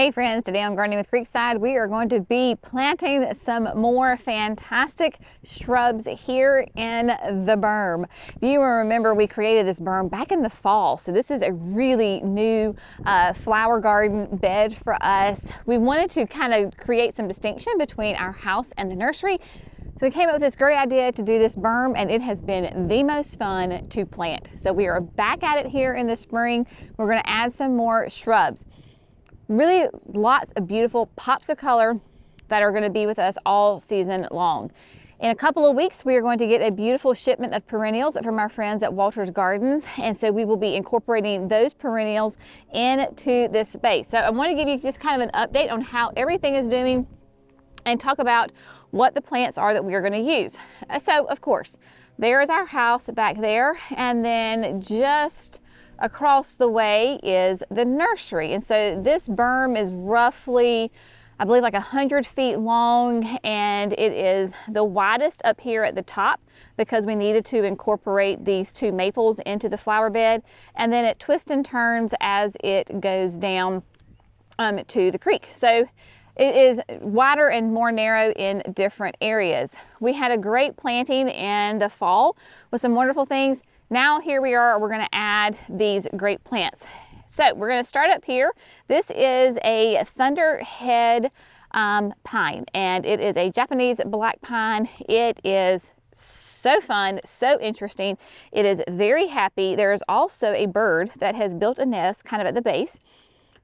Hey friends, today on Gardening with Creekside, we are going to be planting some more fantastic shrubs here in the berm. If you remember, we created this berm back in the fall, so this is a really new flower garden bed for us. We wanted to kind of create some distinction between our house and the nursery, so we came up with this great idea to do this berm, and it has been the most fun to plant. So we are back at it here in the spring. We're going to add some more shrubs. Really lots of beautiful pops of color that are going to be with us all season long. In a couple of weeks, we are going to get a beautiful shipment of perennials from our friends at Walter's Gardens, and so we will be incorporating those perennials into this space. So I want to give you just kind of an update on how everything is doing and talk about what the plants are that we are going to use. So of course, there is our house back there, and then just across the way is the nursery. And so this berm is roughly, I believe, like 100 feet long, and it is the widest up here at the top because we needed to incorporate these two maples into the flower bed, and then it twists and turns as it goes down to the creek. So it is wider and more narrow in different areas. We had a great planting in the fall with some wonderful things. Now here we are, we're going to add these great plants. So we're going to start up here. This is a thunderhead pine, and it is a Japanese black pine. It is so fun, so interesting. It is very happy. There is also a bird that has built a nest kind of at the base.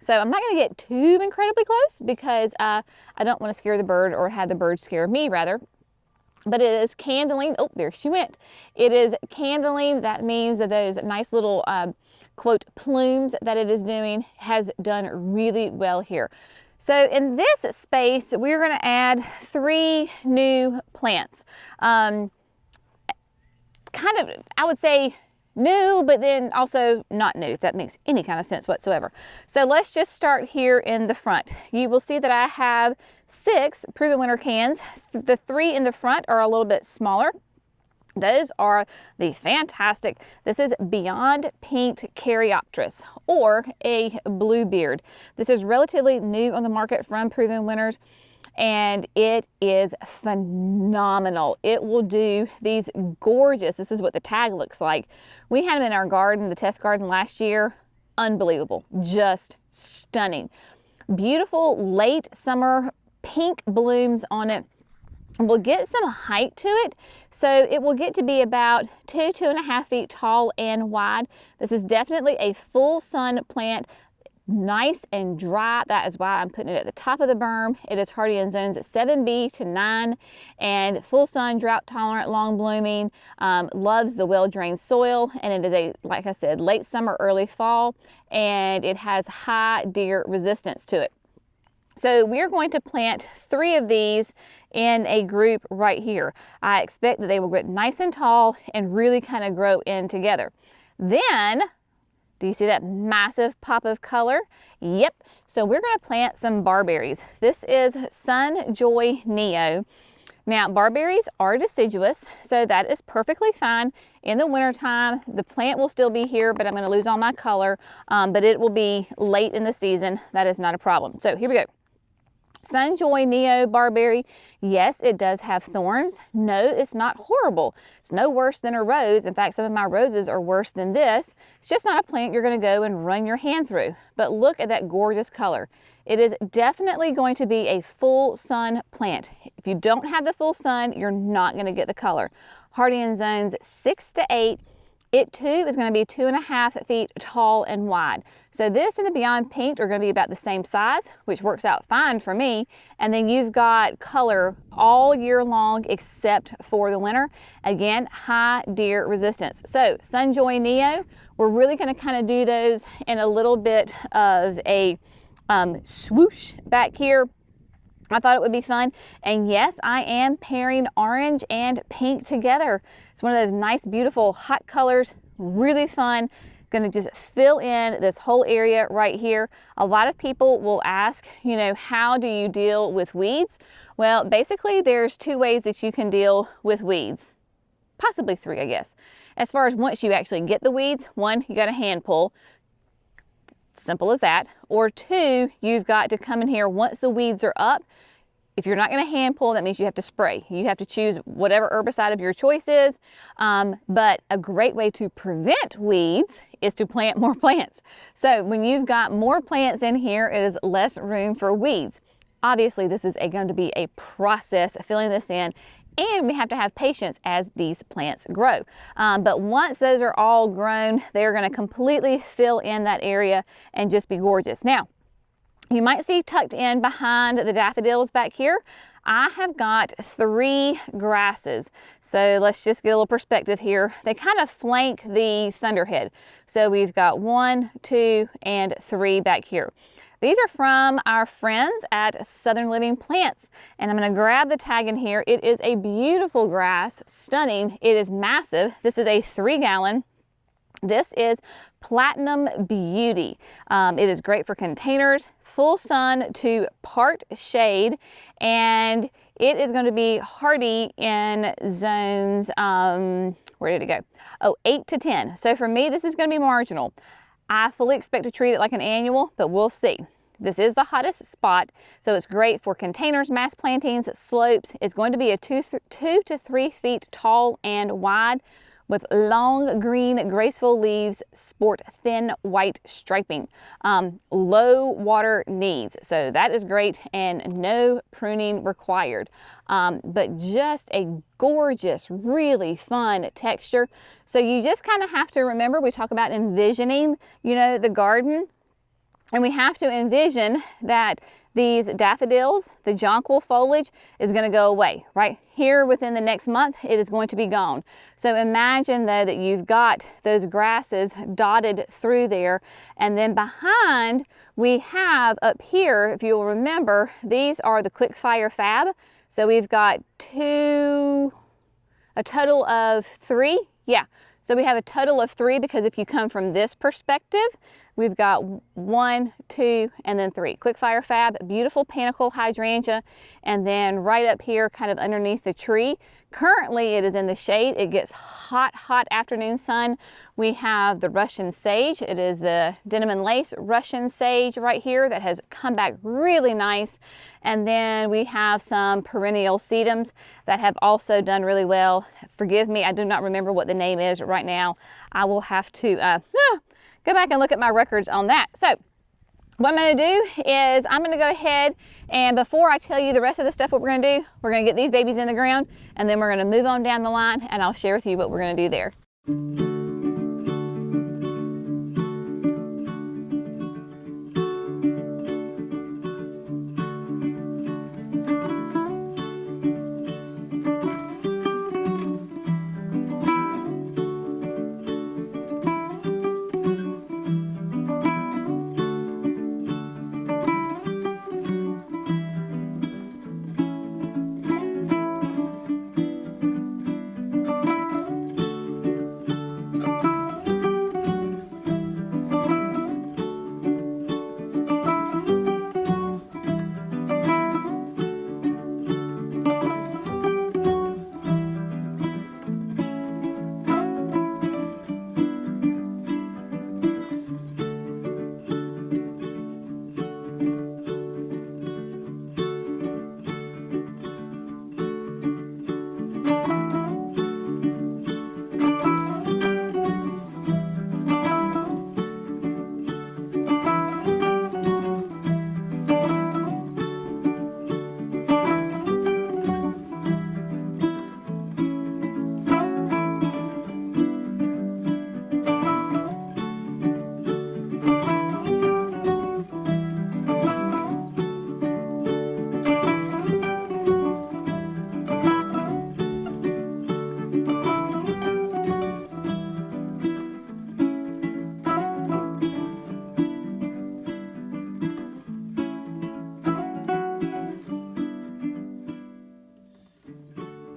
So I'm not going to get too incredibly close because I don't want to scare the bird or have the bird scare me rather. But it is candling. Oh, there she went. It is candling. That means that those nice little quote plumes that it is doing has done really well here. So in this space, we're going to add 3 new plants. Kind of, I would say, new, but then also not new, if that makes any kind of sense whatsoever. So let's just start here in the front. You will see that I have 6 Proven Winter cans. The 3 in the front are a little bit smaller. Those are the fantastic, this is Beyond Pink Caryopteris, or a bluebeard. This is relatively new on the market from Proven Winners, and it is phenomenal. It will do these gorgeous, this is what the tag looks like. We had them in our garden, the test garden last year. Unbelievable, just stunning. Beautiful late summer pink blooms on it. We'll get some height to it, so it will get to be about 2.5 feet tall and wide. This is definitely a full sun plant. Nice and dry. That is why I'm putting it at the top of the berm. It is hardy in zones 7B to 9 and full sun, drought tolerant, long blooming, loves the well-drained soil, and it is a, like I said, late summer, early fall, and it has high deer resistance to it. So we're going to plant 3 of these in a group right here. I expect that they will get nice and tall and really kind of grow in together. Then, do you see that massive pop of color? Yep. So we're going to plant some barberries. This is Sun Joy Neo. Now, barberries are deciduous, so that is perfectly fine. In the wintertime, the plant will still be here, but I'm going to lose all my color, but it will be late in the season. That is not a problem. So here we go. Sun Joy Neo Barberry. Yes, it does have thorns. No, it's not horrible. It's no worse than a rose. In fact, some of my roses are worse than this. It's just not a plant you're going to go and run your hand through. But look at that gorgeous color. It is definitely going to be a full sun plant. If you don't have the full sun, you're not going to get the color. Hardy in zones 6 to 8. It too is going to be 2.5 feet tall and wide. So this and the Beyond Pink are going to be about the same size, which works out fine for me. And then you've got color all year long except for the winter. Again, high deer resistance. So Sun Joy Neo, we're really going to kind of do those in a little bit of a swoosh back here. I thought it would be fun. And yes, I am pairing orange and pink together. It's one of those nice, beautiful, hot colors, really fun. Gonna just fill in this whole area right here. A lot of people will ask, you know, how do you deal with weeds? Well, basically there's 2 ways that you can deal with weeds. Possibly 3, I guess. As far as once you actually get the weeds, 1, you got a hand pull. Simple as that. Or two, you've got to come in here once the weeds are up. If you're not going to hand pull, that means you have to spray. You have to choose whatever herbicide of your choice is. But a great way to prevent weeds is to plant more plants. So when you've got more plants in here, it is less room for weeds. Obviously, this is going to be a process filling this in, and we have to have patience as these plants grow. But once those are all grown, they're going to completely fill in that area and just be gorgeous. Now, you might see tucked in behind the daffodils back here, I have got 3 grasses. So let's just get a little perspective here. They kind of flank the thunderhead. So we've got 1, 2, and 3 back here. These are from our friends at Southern Living Plants, and I'm going to grab the tag in here. It is a beautiful grass, stunning. It is massive. This is a 3-gallon. This is Platinum Beauty. It is great for containers, full sun to part shade, and it is going to be hardy in zones, where did it go? Oh, 8 to 10. So for me, this is going to be marginal. I fully expect to treat it like an annual, but we'll see. This is the hottest spot, so it's great for containers, mass plantings, slopes. It's going to be a 2 to 3 feet tall and wide, with long green graceful leaves, sport thin white striping. Low water needs, so that is great, and no pruning required. But just a gorgeous, really fun texture. So you just kind of have to remember, we talk about envisioning, the garden. And we have to envision that these daffodils, the jonquil foliage, is going to go away. Right here within the next month, it is going to be gone. So imagine though that you've got those grasses dotted through there, and then behind we have up here, if you'll remember, these are the quick fire fab. So we've got a total of 3. Yeah. So we have a total of 3, because if you come from this perspective, we've got 1, 2, and then 3. Quick fire fab, beautiful panicle hydrangea, and then right up here, kind of underneath the tree. Currently, it is in the shade. It gets hot, hot afternoon sun. We have the Russian sage. It is the denim and lace Russian sage right here that has come back really nice. And then we have some perennial sedums that have also done really well. Forgive me, I do not remember what the name is right now. I will have to go back and look at my records on that. So what I'm going to do is I'm going to go ahead, and before I tell you the rest of the stuff, what we're going to do, we're going to get these babies in the ground, and then we're going to move on down the line, and I'll share with you what we're going to do there.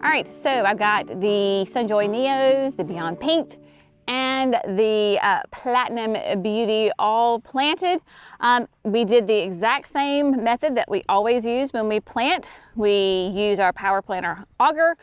All right, so I've got the Sunjoy Neos, the Beyond Pink, and the Platinum Beauty all planted. We did the exact same method that we always use when we plant. We use our power planter auger,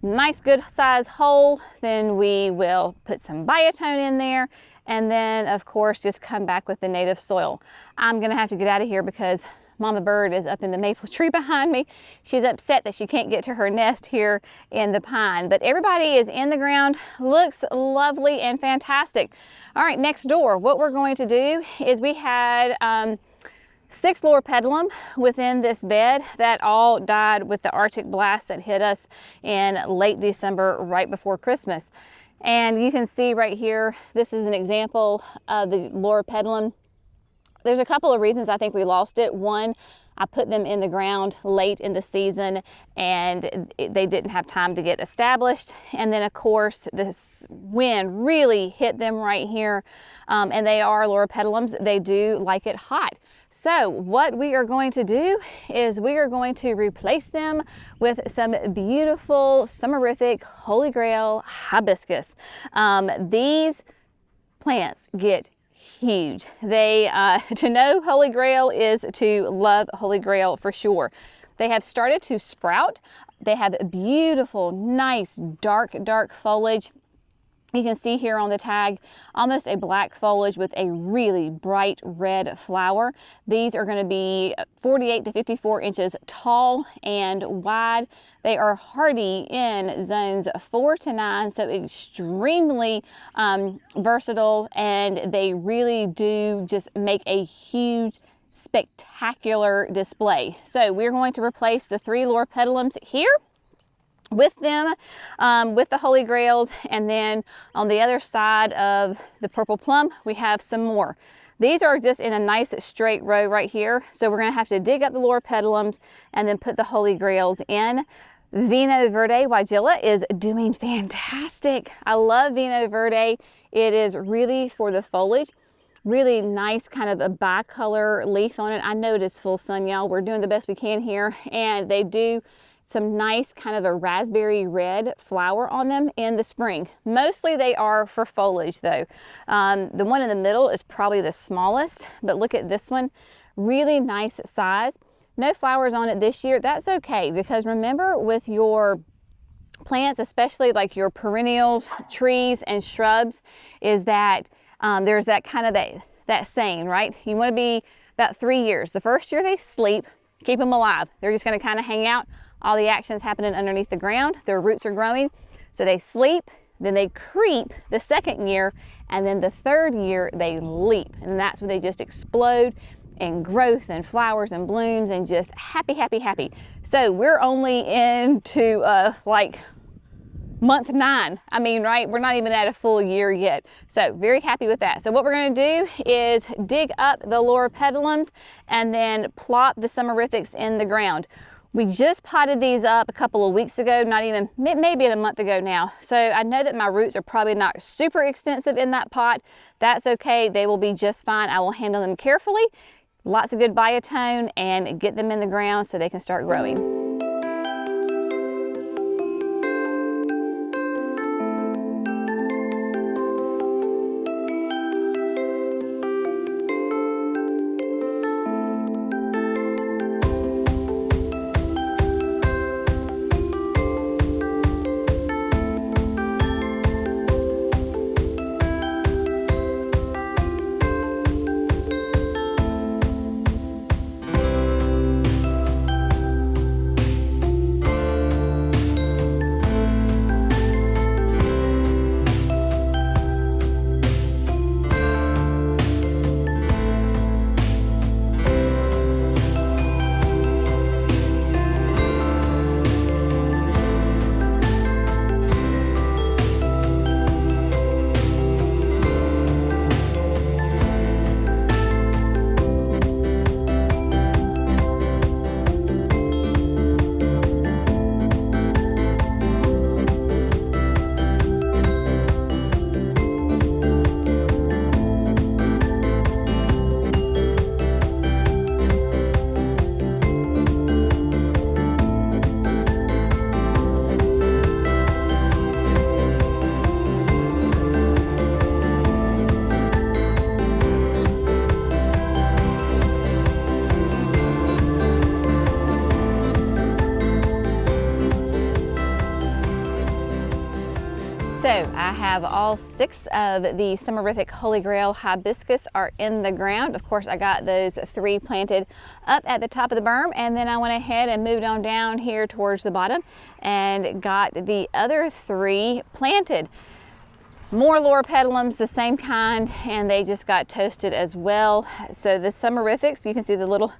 nice good size hole, then we will put some biotone in there, and then of course just come back with the native soil. I'm gonna have to get out of here because Mama Bird is up in the maple tree behind me. She's upset that she can't get to her nest here in the pine, but everybody is in the ground. Looks lovely and fantastic. All right, next door, what we're going to do is we had 6 loropetalum within this bed that all died with the Arctic blast that hit us in late December, right before Christmas. And you can see right here, this is an example of the loropetalum. There's a couple of reasons I think we lost it. One, I put them in the ground late in the season and they didn't have time to get established. And then of course, this wind really hit them right here. And they are loropetalums. They do like it hot. So what we are going to do is we are going to replace them with some beautiful summerific Holy Grail hibiscus. These plants get huge. They to know Holy Grail is to love Holy Grail for sure. They have started to sprout. They have beautiful, nice, dark foliage. You can see here on the tag, almost a black foliage with a really bright red flower. These are going to be 48 to 54 inches tall and wide. They are hardy in zones 4 to 9, so extremely versatile, and they really do just make a huge, spectacular display. So we're going to replace the 3 loropetalums here with them, with the Holy Grails, and then on the other side of the purple plum, we have some more. These are just in a nice straight row right here, so we're gonna have to dig up the loropetalums and then put the Holy Grails in. Vino Verde Weigela is doing fantastic. I love Vino Verde. It is really for the foliage. Really nice kind of a bicolor leaf on it. I know it is full sun, y'all. We're doing the best we can here, and they do some nice kind of a raspberry red flower on them in the spring. Mostly they are for foliage though. The one in the middle is probably the smallest, but look at this one, really nice size. No flowers on it this year. That's okay, because remember with your plants, especially like your perennials, trees and shrubs, is that there's that kind of that saying, right? You want to be about 3 years. The first year they sleep, keep them alive. They're just going to kind of hang out. All the action is happening underneath the ground. Their roots are growing. So they sleep, then they creep the second year, and then the third year they leap. And that's when they just explode in growth and flowers and blooms and just happy, happy, happy. So we're only into like month 9. I mean, right? We're not even at a full year yet. So very happy with that. So what we're going to do is dig up the loropetalums and then plop the summerifics in the ground. We just potted these up a couple of weeks ago, not even, maybe a month ago now. So I know that my roots are probably not super extensive in that pot. That's okay. They will be just fine. I will handle them carefully. Lots of good biotone and get them in the ground so they can start growing. So I have all 6 of the Summerific Holy Grail hibiscus are in the ground. Of course, I got those 3 planted up at the top of the berm, and then I went ahead and moved on down here towards the bottom and got the other 3 planted. More loropetalums, the same kind, and they just got toasted as well. So the Summerifics, you can see the little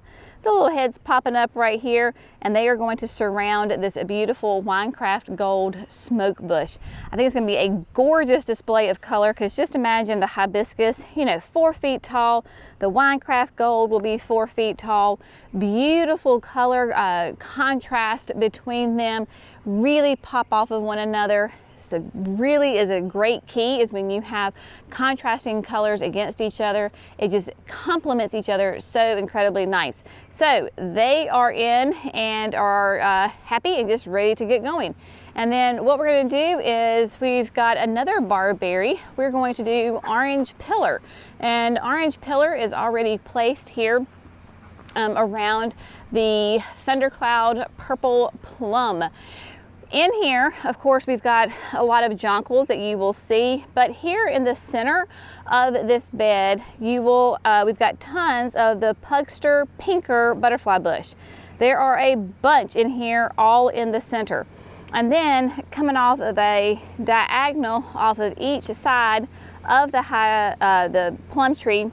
heads popping up right here, and they are going to surround this beautiful Winecraft Gold smoke bush. I think it's going to be a gorgeous display of color, because just imagine the hibiscus, you know, 4 feet tall. The Winecraft Gold will be 4 feet tall. Beautiful color contrast between them, really pop off of one another. So really is a great key is when you have contrasting colors against each other. It just complements each other so incredibly nice. So they are in and are happy and just ready to get going. And then what we're going to do is we've got another barberry. We're going to do orange pillar, and orange pillar is already placed here around the thundercloud purple plum. In here, of course, we've got a lot of jonquils that you will see, but here in the center of this bed, you will we've got tons of the Pugster pinker butterfly bush. There are a bunch in here, all in the center. And then coming off of a diagonal off of each side of the plum tree,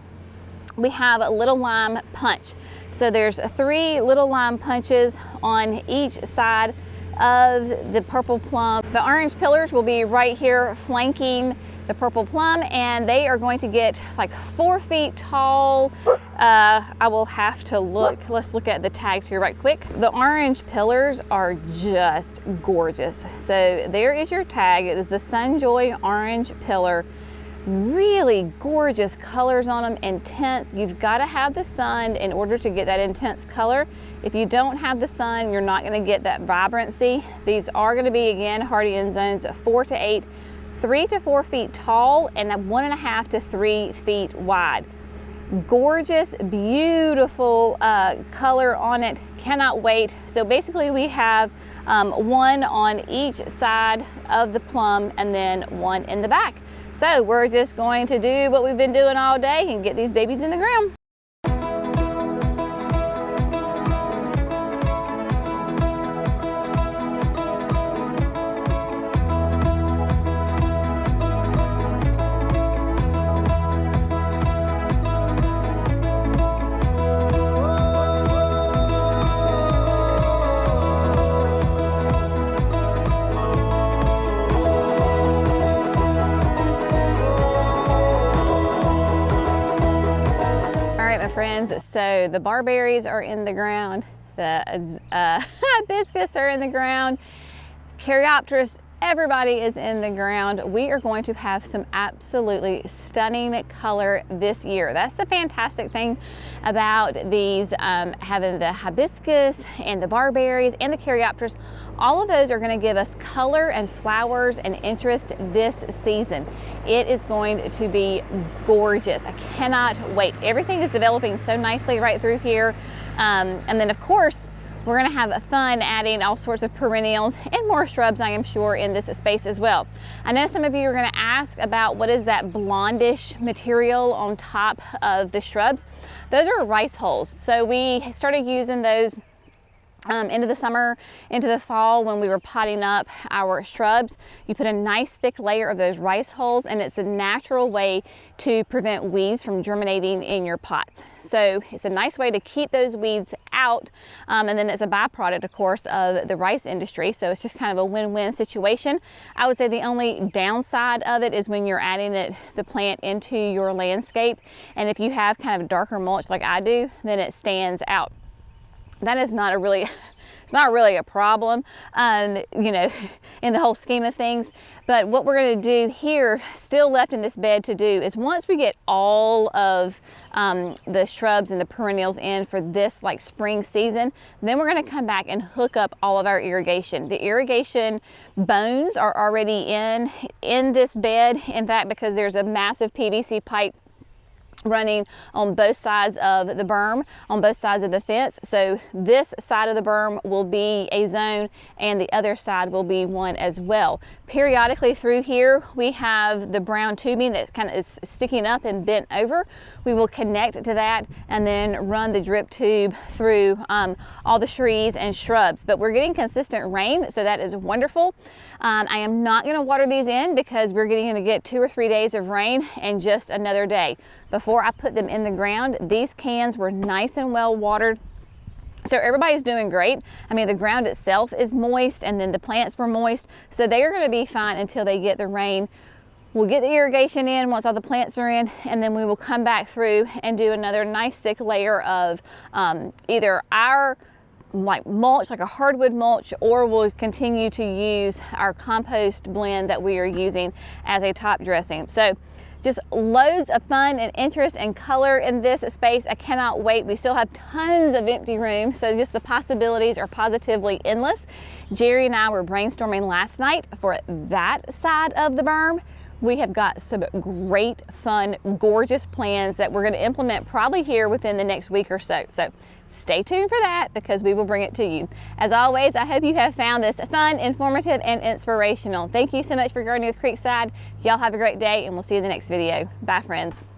we have a little lime punch. So there's 3 little lime punches on each side of the purple plum. The orange pillars will be right here flanking the purple plum, and they are going to get like 4 feet tall. I will have to look. Let's look at the tags here right quick. The orange pillars are just gorgeous. So there is your tag. It is the Sunjoy orange pillar. Really gorgeous colors on them, intense. You've got to have the sun in order to get that intense color. If you don't have the sun, you're not going to get that vibrancy. These are going to be, again, hardy in zones 4 to 8, 3 to 4 feet tall, and 1.5 to 3 feet wide. Gorgeous, beautiful color on it. Cannot wait. So basically we have 1 on each side of the plum and then 1 in the back. So we're just going to do what we've been doing all day and get these babies in the ground. Friends, so the barberries are in the ground, the hibiscus are in the ground, Caryopteris, everybody is in the ground. We are going to have some absolutely stunning color this year. That's the fantastic thing about these, having the hibiscus and the barberries and the Caryopteris. All of those are going to give us color and flowers and interest this season. It is going to be gorgeous. I cannot wait. Everything is developing so nicely right through here. And then of course, we're going to have fun adding all sorts of perennials and more shrubs, I am sure, in this space as well. I know some of you are going to ask about what is that blondish material on top of the shrubs. Those are rice hulls. So we started using those into the summer, into the fall when we were potting up our shrubs. You put a nice thick layer of those rice hulls, and it's a natural way to prevent weeds from germinating in your pots. So it's a nice way to keep those weeds out, and then it's a byproduct, of course, of the rice industry. So it's just kind of a win-win situation. I would say the only downside of it is when you're adding the plant into your landscape, and if you have kind of darker mulch like I do, then it stands out. That is not a really, it's not really a problem, you know, in the whole scheme of things. But what we're going to do here, still left in this bed to do, is once we get all of the shrubs and the perennials in for this like spring season, then we're going to come back and hook up all of our irrigation. The irrigation bones are already in this bed. In fact, because there's a massive PVC pipe running on both sides of the berm, on both sides of the fence. So this side of the berm will be a zone and the other side will be one as well. Periodically through here, we have the brown tubing that kind of is sticking up and bent over. We will connect to that and then run the drip tube through all the trees and shrubs. But we're getting consistent rain, so that is wonderful. I am not going to water these in because we're going to get 2 or 3 days of rain and just another day. Before I put them in the ground, these cans were nice and well watered. So everybody's doing great. I mean, the ground itself is moist and then the plants were moist. So they are going to be fine until they get the rain. We'll get the irrigation in once all the plants are in, and then we will come back through and do another nice thick layer of either our mulch, like a hardwood mulch, or we'll continue to use our compost blend that we are using as a top dressing. So just loads of fun and interest and color in this space. I cannot wait. We still have tons of empty room, so just the possibilities are positively endless. Jerry and I were brainstorming last night for that side of the berm. We have got some great, fun, gorgeous plans that we're going to implement probably here within the next week or so. So stay tuned for that because we will bring it to you. As always, I hope you have found this fun, informative, and inspirational. Thank you so much for gardening with Creekside. Y'all have a great day and we'll see you in the next video. Bye, friends.